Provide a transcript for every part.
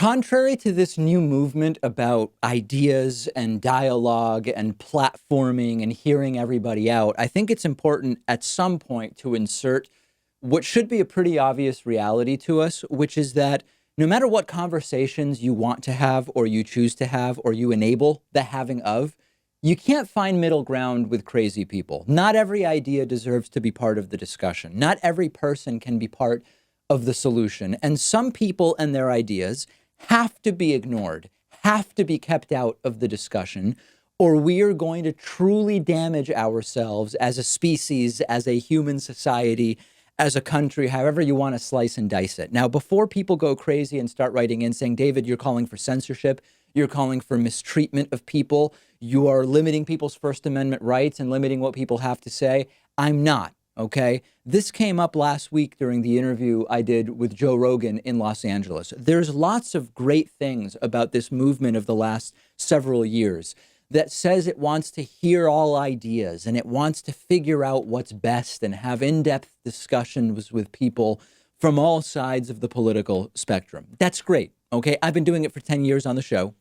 Contrary to this new movement about ideas and dialogue and platforming and hearing everybody out, I think it's important at some point to insert what should be a pretty obvious reality to us, which is that no matter what conversations you want to have or you choose to have or you enable the having of, you can't find middle ground with crazy people. Not every idea deserves to be part of the discussion. Not every person can be part of the solution. And some people and their ideas have to be ignored, have to be kept out of the discussion, or we are going to truly damage ourselves as a species, as a human society, as a country, however you want to slice and dice it. Now, before people go crazy and start writing in saying, David, you're calling for censorship, you're calling for mistreatment of people, you are limiting people's First Amendment rights and limiting what people have to say, I'm not. Okay, this came up last week during the interview I did with Joe Rogan in Los Angeles. There's lots of great things about this movement of the last several years that says it wants to hear all ideas and it wants to figure out what's best and have in-depth discussions with people from all sides of the political spectrum. That's great. Okay, I've been doing it for 10 years on the show.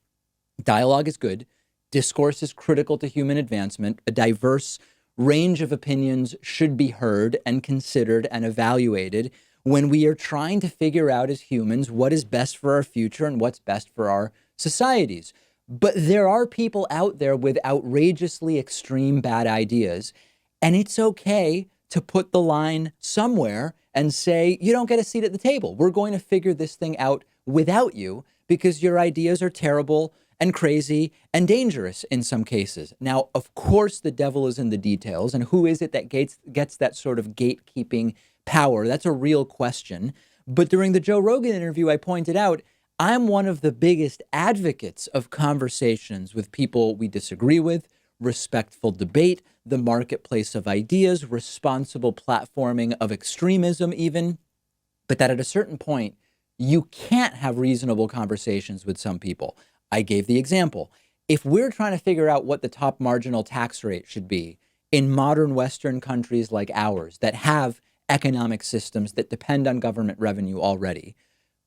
Dialogue is good. Discourse is critical to human advancement. A diverse range of opinions should be heard and considered and evaluated when we are trying to figure out as humans what is best for our future and what's best for our societies. But there are people out there with outrageously extreme bad ideas, and it's okay to put the line somewhere and say, you don't get a seat at the table. We're going to figure this thing out without you because your ideas are terrible and crazy and dangerous in some cases. Now, of course, the devil is in the details. And who is it that gets that sort of gatekeeping power? That's a real question. But during the Joe Rogan interview, I pointed out, I'm one of the biggest advocates of conversations with people we disagree with, respectful debate, the marketplace of ideas, responsible platforming of extremism even. But that at a certain point, you can't have reasonable conversations with some people. I gave the example. If we're trying to figure out what the top marginal tax rate should be in modern Western countries like ours that have economic systems that depend on government revenue already,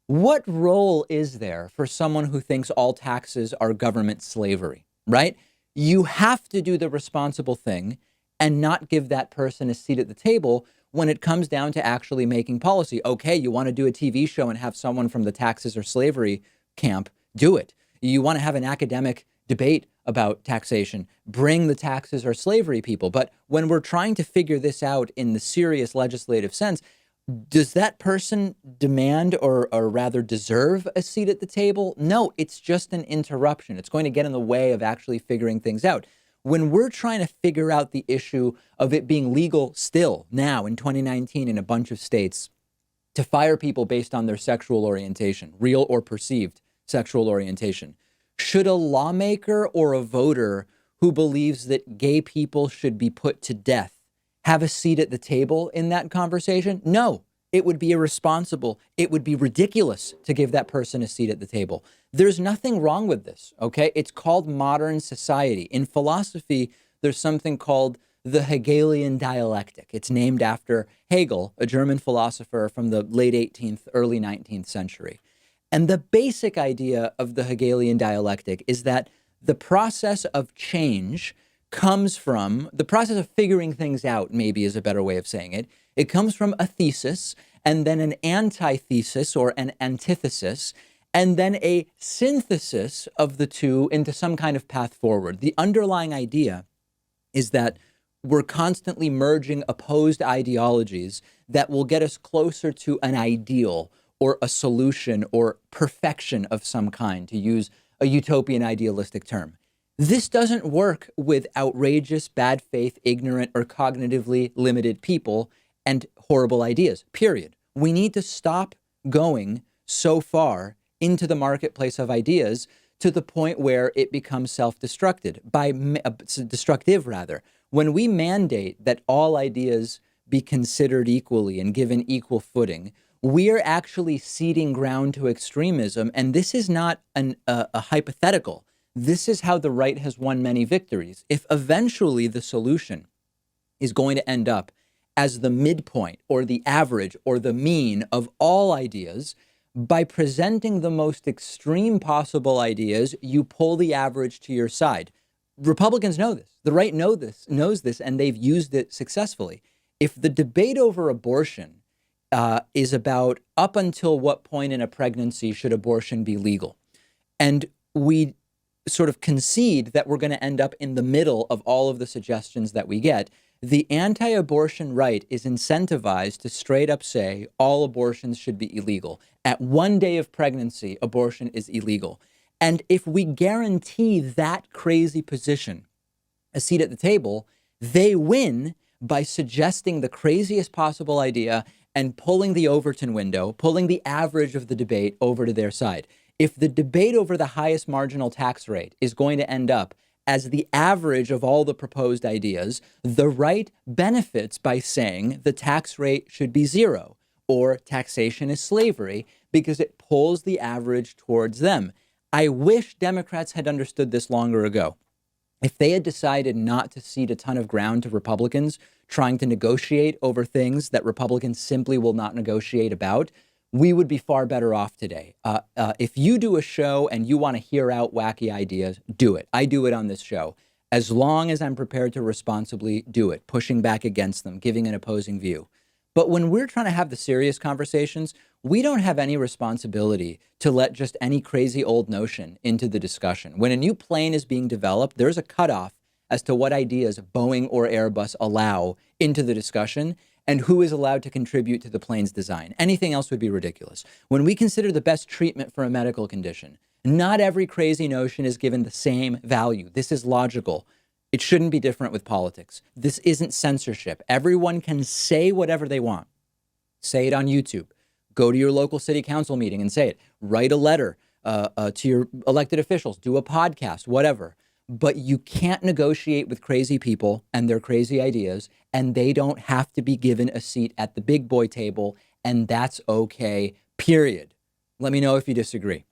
what role is there for someone who thinks all taxes are government slavery, right? You have to do the responsible thing and not give that person a seat at the table when it comes down to actually making policy. Okay, you want to do a TV show and have someone from the taxes or slavery camp, do it. You want to have an academic debate about taxation, bring the taxes or slavery people. But when we're trying to figure this out in the serious legislative sense, does that person demand or rather deserve a seat at the table? No, it's just an interruption. It's going to get in the way of actually figuring things out. When we're trying to figure out the issue of it being legal still now in 2019 in a bunch of states to fire people based on their sexual orientation, real or perceived sexual orientation, should a lawmaker or a voter who believes that gay people should be put to death have a seat at the table in that conversation? No, it would be irresponsible. It would be ridiculous to give that person a seat at the table. There's nothing wrong with this, okay? It's called modern society. In philosophy, there's something called the Hegelian dialectic. It's named after Hegel, a German philosopher from the late 18th, early 19th century. And the basic idea of the Hegelian dialectic is that the process of change comes from the process of figuring things out, maybe is a better way of saying it. It comes from a thesis and then an antithesis or an antithesis, and then a synthesis of the two into some kind of path forward. The underlying idea is that we're constantly merging opposed ideologies that will get us closer to an ideal or a solution or perfection of some kind, to use a utopian idealistic term. This doesn't work with outrageous, bad faith, ignorant, or cognitively limited people and horrible ideas, period. We need to stop going so far into the marketplace of ideas to the point where it becomes self-destructive, destructive rather. When we mandate that all ideas be considered equally and given equal footing, we are actually ceding ground to extremism. And this is not a hypothetical. This is how the right has won many victories. If eventually the solution is going to end up as the midpoint or the average or the mean of all ideas, By presenting the most extreme possible ideas, you pull the average to your side. Republicans know this. The right knows this, and they've used it successfully. If the debate over abortion is about up until what point in a pregnancy should abortion be legal, and we sort of concede that we're going to end up in the middle of all of the suggestions that we get, the anti-abortion right is incentivized to straight up say all abortions should be illegal. At 1 day of pregnancy, abortion is illegal. And if we guarantee that crazy position a seat at the table, they win by suggesting the craziest possible idea and pulling the Overton window, pulling the average of the debate over to their side. If the debate over the highest marginal tax rate is going to end up as the average of all the proposed ideas, the right benefits by saying the tax rate should be zero or taxation is slavery because it pulls the average towards them. I wish Democrats had understood this longer ago. If they had decided not to cede a ton of ground to Republicans trying to negotiate over things that Republicans simply will not negotiate about, we would be far better off today. If you do a show and you want to hear out wacky ideas, do it. I do it on this show. As long as I'm prepared to responsibly do it, pushing back against them, giving an opposing view. But when we're trying to have the serious conversations, we don't have any responsibility to let just any crazy old notion into the discussion. When a new plane is being developed, there's a cutoff as to what ideas Boeing or Airbus allow into the discussion and who is allowed to contribute to the plane's design. Anything else would be ridiculous. When we consider the best treatment for a medical condition, not every crazy notion is given the same value. This is logical. It shouldn't be different with politics. This isn't censorship. Everyone can say whatever they want. Say it on YouTube. Go to your local city council meeting and say it. Write a letter to your elected officials. Do a podcast, whatever. But you can't negotiate with crazy people and their crazy ideas, and they don't have to be given a seat at the big boy table, and that's okay, period. Let me know if you disagree.